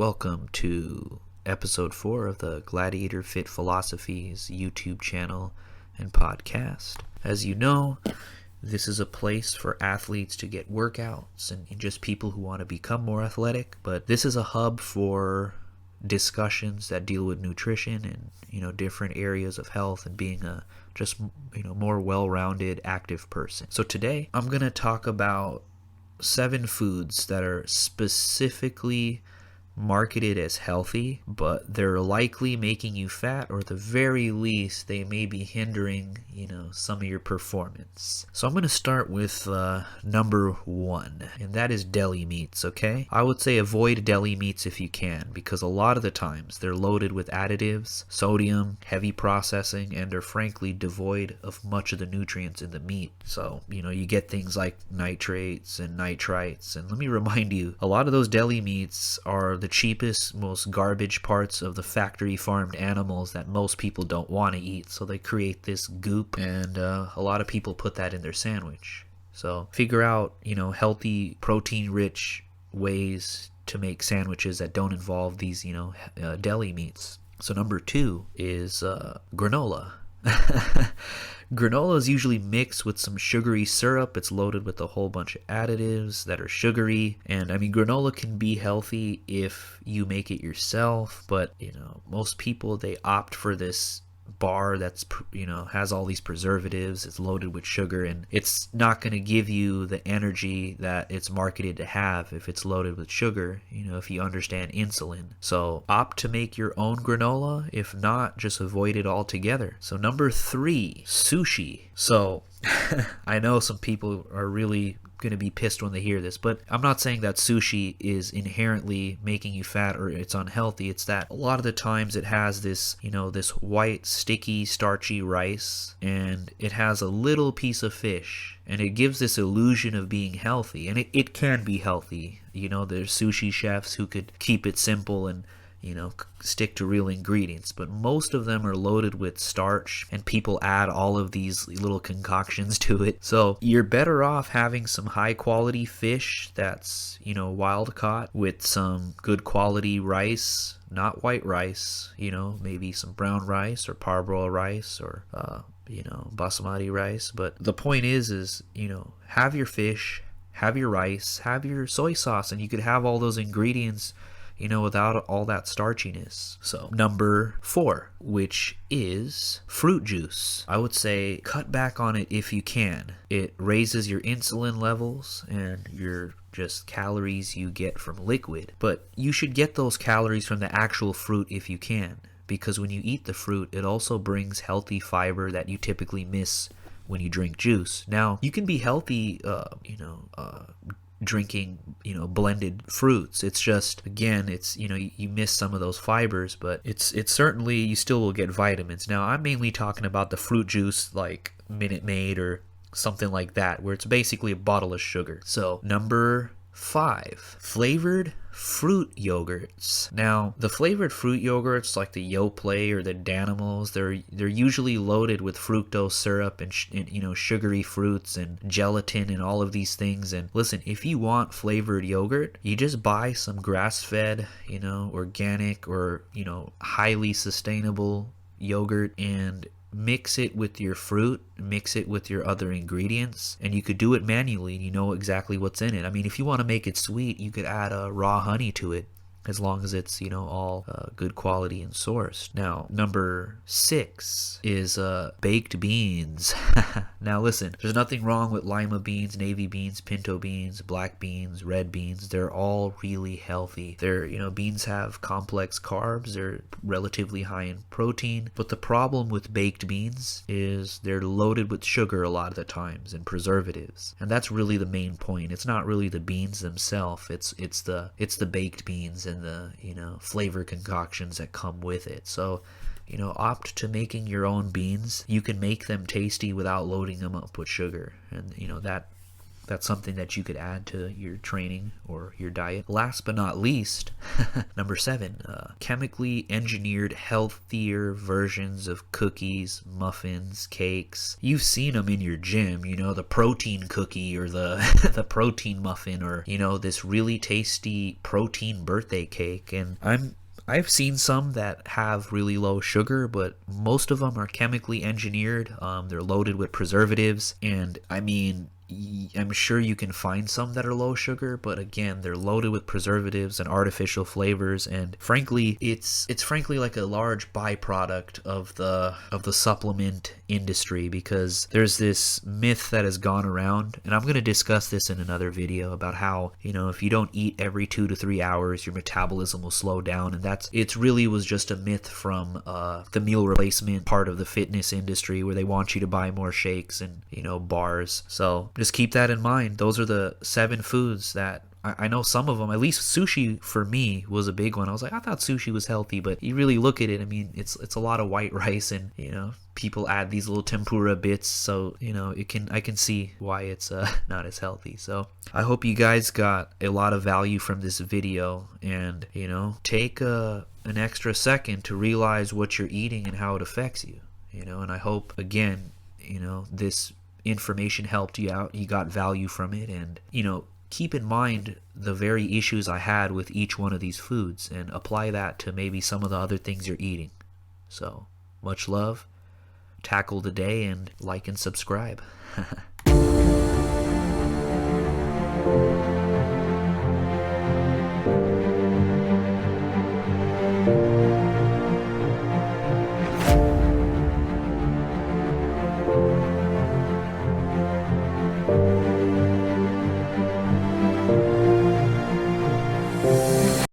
Welcome to episode 4 of the Gladiator Fit Philosophies YouTube channel and podcast. As you know, this is a place for athletes to get workouts and just people who want to become more athletic, but this is a hub for discussions that deal with nutrition and different areas of health and being a more well-rounded active person. So today I'm going to talk about 7 foods that are specifically marketed as healthy, but they're likely making you fat, or at the very least they may be hindering some of your performance. So I'm going to start with number 1, and that is deli meats. Okay, I would say avoid deli meats if you can, because a lot of the times they're loaded with additives, sodium, heavy processing, and are frankly devoid of much of the nutrients in the meat. So you get things like nitrates and nitrites, and let me remind you, a lot of those deli meats are the cheapest, most garbage parts of the factory farmed animals that most people don't want to eat. So they create this goop, and a lot of people put that in their sandwich. So figure out, healthy, protein-rich ways to make sandwiches that don't involve these, deli meats. So number 2 is granola. Granola is usually mixed with some sugary syrup. It's loaded with a whole bunch of additives that are sugary. And granola can be healthy if you make it yourself, but most people, they opt for this bar that's has all these preservatives. It's loaded with sugar, and it's not going to give you the energy that it's marketed to have if it's loaded with sugar, if you understand insulin. So opt to make your own granola. If not, just avoid it altogether. So number 3, sushi. So I know some people are really going to be pissed when they hear this, but I'm not saying that sushi is inherently making you fat or it's unhealthy. It's that a lot of the times it has this this white sticky starchy rice, and it has a little piece of fish, and it gives this illusion of being healthy, and it can be healthy. There's sushi chefs who could keep it simple and stick to real ingredients, but most of them are loaded with starch, and people add all of these little concoctions to it. So you're better off having some high quality fish that's wild caught, with some good quality rice, not white rice, maybe some brown rice or parboiled rice or basmati rice. But the point is have your fish, have your rice, have your soy sauce, and you could have all those ingredients without all that starchiness. So number 4, which is fruit juice. I would say cut back on it if you can. It raises your insulin levels and your just calories you get from liquid. But you should get those calories from the actual fruit if you can, because when you eat the fruit, it also brings healthy fiber that you typically miss when you drink juice. Now, you can be healthy, drinking blended fruits. It's just, again, it's you miss some of those fibers, but it's certainly, you still will get vitamins. Now I'm mainly talking about the fruit juice like Minute Maid or something like that, where it's basically a bottle of sugar. So number 5, flavored fruit yogurts. Now, the flavored fruit yogurts like the Yoplait or the Danimals, they're usually loaded with fructose syrup and sugary fruits and gelatin and all of these things. And listen, if you want flavored yogurt, you just buy some grass-fed, organic or highly sustainable yogurt, and mix it with your fruit, mix it with your other ingredients, and you could do it manually, and you know exactly what's in it. If you want to make it sweet, you could add raw honey to it, as long as it's all good quality and sourced. Now, number 6 is baked beans. Now listen, there's nothing wrong with lima beans, navy beans, pinto beans, black beans, red beans. They're all really healthy. Beans have complex carbs, they're relatively high in protein, but the problem with baked beans is they're loaded with sugar a lot of the times and preservatives, and that's really the main point. It's not really the beans themselves, it's the baked beans and the flavor concoctions that come with it. So opt to making your own beans. You can make them tasty without loading them up with sugar, and that that's something that you could add to your training or your diet. Last but not least, number 7, chemically engineered healthier versions of cookies, muffins, cakes. You've seen them in your gym, you know, the protein cookie or the the protein muffin, or, you know, this really tasty protein birthday cake. And I've seen some that have really low sugar, but most of them are chemically engineered. They're loaded with preservatives, and I mean, I'm sure you can find some that are low sugar, but again, they're loaded with preservatives and artificial flavors, and frankly, it's frankly like a large byproduct of the supplement industry, because there's this myth that has gone around, and I'm going to discuss this in another video, about how, you know, if you don't eat every 2 to 3 hours, your metabolism will slow down, and it really was just a myth from the meal replacement part of the fitness industry, where they want you to buy more shakes and, you know, bars. So just keep that in mind. Those are the 7 foods that I know some of them, at least sushi for me was a big one. I was like, I thought sushi was healthy, but you really look at it, I mean, it's a lot of white rice, and, you know, people add these little tempura bits, so, you know, I can see why it's not as healthy. So I hope you guys got a lot of value from this video, and, you know, take an extra second to realize what you're eating and how it affects you, you know. And I hope, again, you know, this information helped you out, you got value from it, and, you know, keep in mind the very issues I had with each one of these foods, and apply that to maybe some of the other things you're eating. So much love, tackle the day, and like and subscribe.